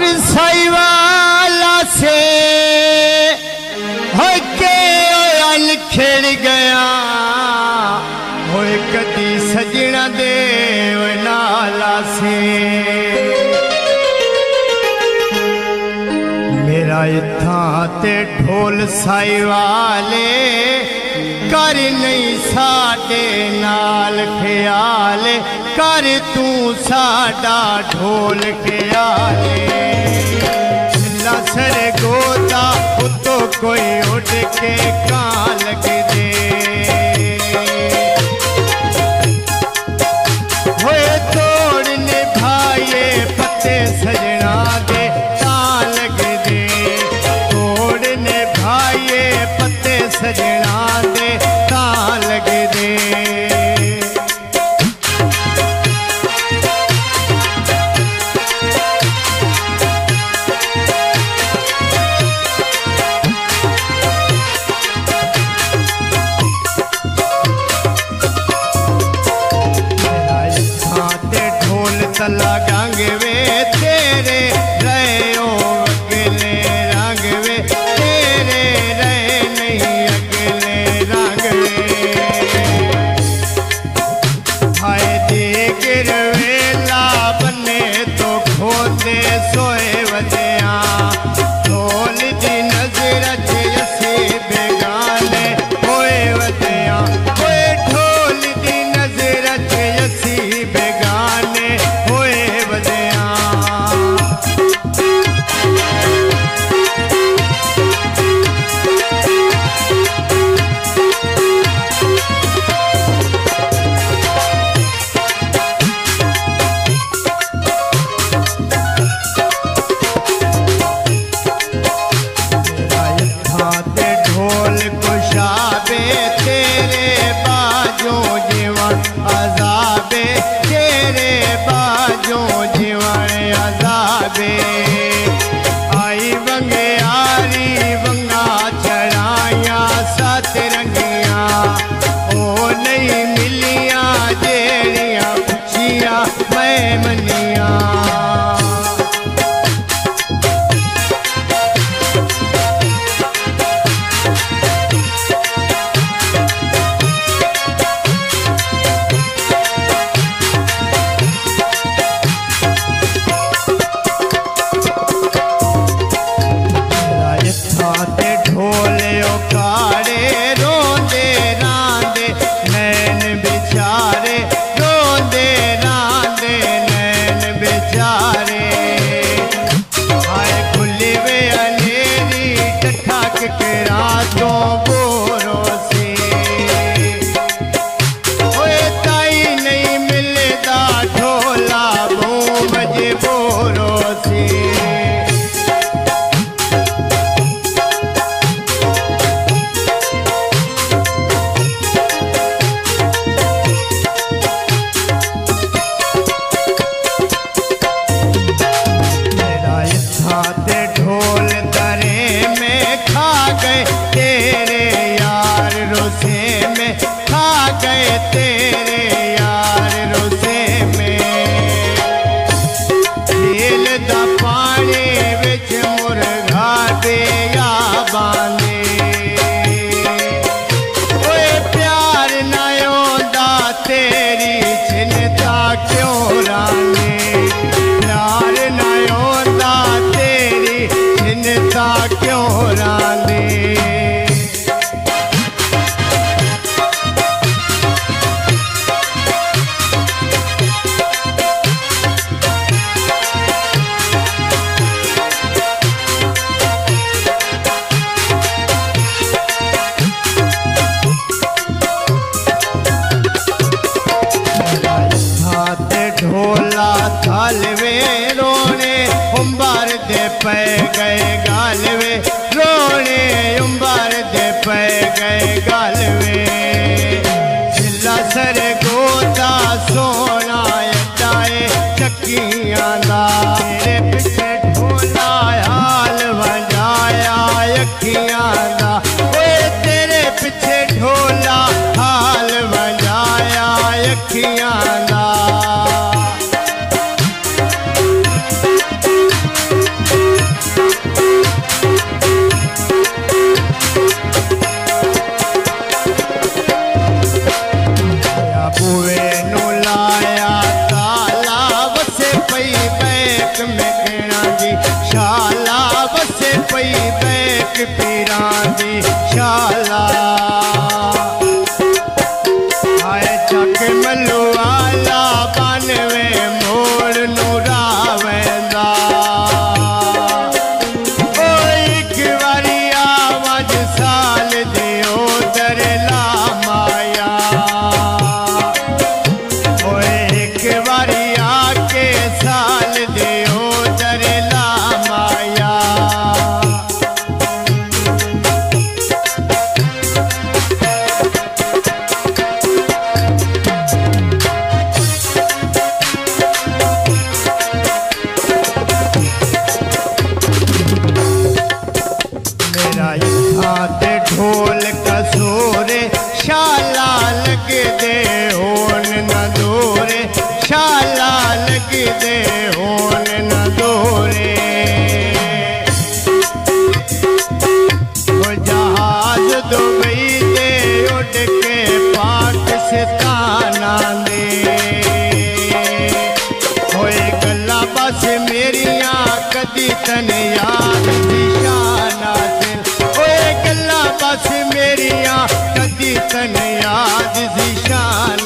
साईवाला से होके अल खेड़ गया होए कदी सजना दे नाला से मेरा इत्था ते ढोल साईवाले कर नहीं साडे नाल ख्याल कर तू साडा ढोल ख्याले सर गोता उतो कोई उड़ के कान लग दे होए तोड़ने भाइये पत्ते सजना दे कान लग दे तोड़ने भाइये पत्ते सजना दे कान लग दे तला गंग वे तेरे रहो अगले रंग वे तेरे रहे नहीं अगले रंग वे हाय दे गिरवेला बने तो खोदे सोए वजया ढोल दी नजर असी बेगाने होए वजया होए ढोल दी नजर असी बेगाने आई बंगियारी बंगा चढ़ाया सत रंगिया ओ नहीं मिलिया जेड़िया पुछिया मैं मनिया पै गए गालवे रोने उम्बर दे पै गए गालवे जिला सर गोता सोना अटाए चक्कियां दा तेरे पिछे ढोला हाल बजाया अखियां दा तेरे पिछे ढोला हाल बजाया अखियां दा कसूरे शाला लग दे होन न दूरे शाला लग दे होन न दूरे वो जहाज दुबई दे उड़ के पाकिस्ताना दे होए गल्ला बस मेरिया कदी तन याद निशाना दिल होए गल्ला बस मेरिया कदी तन याद निशाना